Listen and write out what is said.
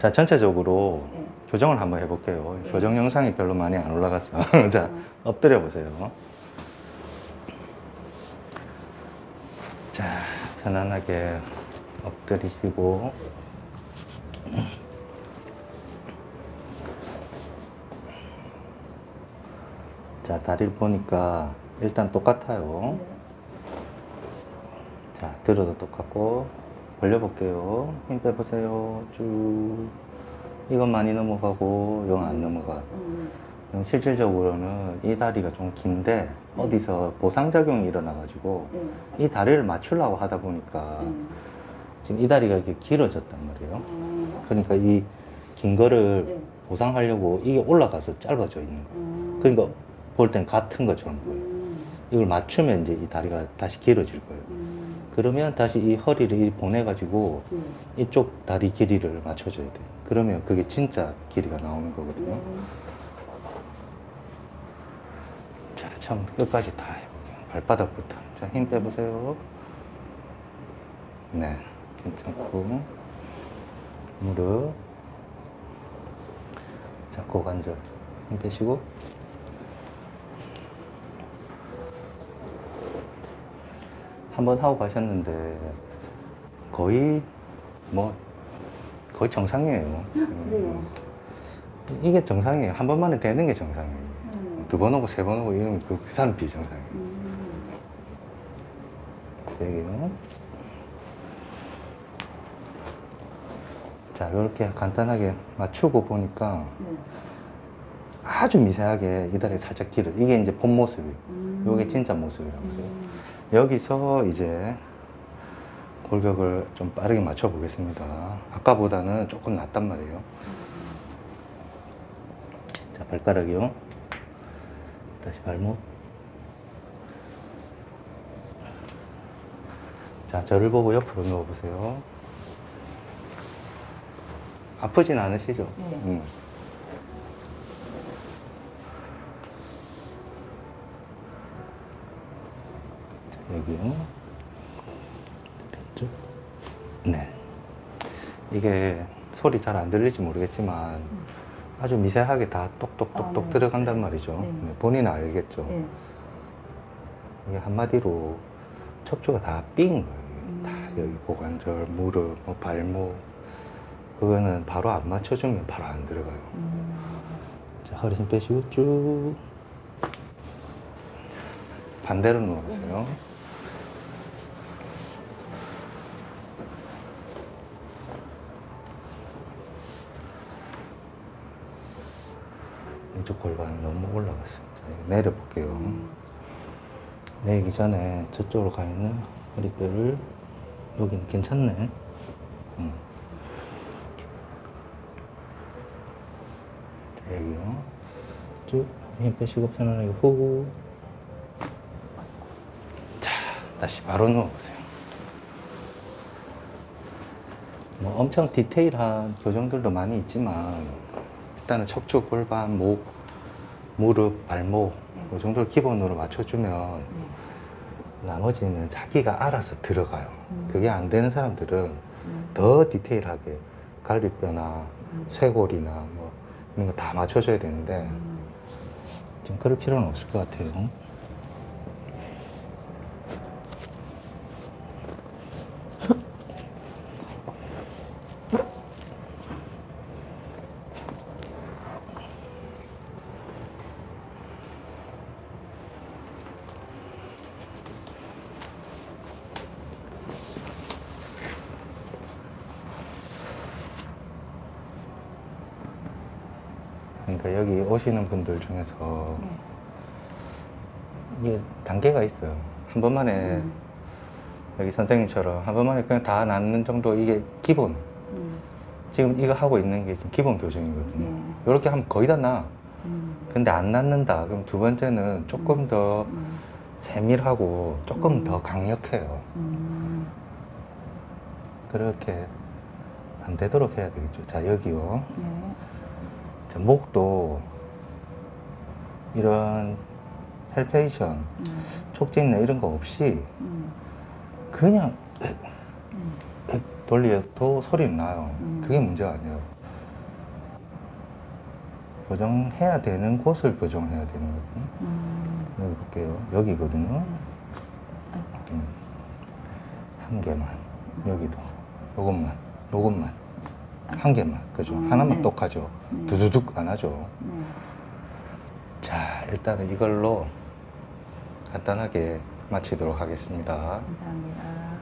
자, 전체적으로 네. 교정을 한번 해볼게요. 네. 교정 영상이 별로 많이 안 올라갔어. 자, 엎드려 보세요. 자, 편안하게 엎드리시고. 자, 다리를 보니까 일단 똑같아요. 네. 자, 들어도 똑같고 벌려볼게요. 힘 빼보세요. 쭉. 이건 많이 넘어가고 이건 안 넘어가. 실질적으로는 이 다리가 좀 긴데 어디서 보상작용이 일어나가지고 이 다리를 맞추려고 하다 보니까 지금 이 다리가 이렇게 길어졌단 말이에요. 그러니까 이 긴 거를 네. 보상하려고 이게 올라가서 짧아져 있는 거예요. 그러니까 볼 땐 같은 것처럼 보여요. 이걸 맞추면 이제 이 다리가 다시 길어질 거예요. 그러면 다시 이 허리를 보내가지고 이쪽 다리 길이를 맞춰줘야 돼요. 그러면 그게 진짜 길이가 나오는 거거든요. 자, 처음 끝까지 다 해볼게요. 발바닥부터. 자, 힘 빼보세요. 네, 괜찮고. 무릎. 자, 고관절. 힘 빼시고. 한번 하고 가셨는데 거의 거의 정상이에요. 그래요. 이게 정상이에요. 한 번만에 되는 게 정상이에요. 두 번 오고 세 번 오고 이러면 그 사람 비정상이에요. 되게요. 자, 이렇게 간단하게 맞추고 보니까 아주 미세하게 이 다리 살짝 길어. 이게 이제 본 모습이에요. 이게 진짜 모습이란 말이에요. 여기서 이제 골격을 좀 빠르게 맞춰 보겠습니다. 아까보다는 조금 낫단 말이에요. 자, 발가락이요. 다시 발목. 자, 저를 보고 옆으로 누워보세요. 아프진 않으시죠? 네. 자, 여기요. 쭉. 네. 이게 소리 잘 안 들릴지 모르겠지만 아주 미세하게 다 똑똑똑똑 네. 들어간단 말이죠. 네. 네, 본인은 알겠죠. 네. 이게 한마디로 척추가 다 삔 거예요. 다 여기 고관절, 무릎, 뭐 발목. 그거는 바로 안 맞춰주면 바로 안 들어가요. 자, 허리 힘 빼시고 쭉. 반대로 누워보세요. 이쪽 골반이 너무 올라갔습니다. 내려볼게요. 내리기 전에 저쪽으로 가 있는 허리뼈를, 여기는 괜찮네. 자, 여기요. 쭉 힘 빼시고 편안하게 후. 자, 다시 바로 누워보세요. 뭐 엄청 디테일한 교정들도 많이 있지만 일단은 척추, 골반, 목, 무릎, 발목 이 정도를 기본으로 맞춰주면 나머지는 자기가 알아서 들어가요. 그게 안 되는 사람들은 더 디테일하게 갈비뼈나 쇄골이나 뭐 이런 거 다 맞춰줘야 되는데 지금 그럴 필요는 없을 것 같아요. 그러니까 여기 오시는 분들 중에서 이게 단계가 있어요. 한 번만에 여기 선생님처럼 한 번만에 그냥 다 낫는 정도, 이게 기본. 지금 이거 하고 있는 게 지금 기본 교정이거든요. 이렇게 하면 거의 다 나. 근데 안 낫는다. 그럼 두 번째는 조금 더 세밀하고 조금 더 강력해요. 그렇게 안 되도록 해야 되겠죠. 자, 여기요. 자, 목도 이런 헬페이션, 촉진이나 이런 거 없이 그냥 돌려도 소리는 나요. 그게 문제가 아니에요. 교정해야 되는 곳을 교정해야 되는 거거든요. 여기 볼게요. 여기거든요. 한 개만. 여기도. 요것만. 한 개만. 그죠? 하나만 네. 똑하죠. 네. 두두둑 안 하죠. 네. 자, 일단은 이걸로 간단하게 마치도록 하겠습니다. 감사합니다.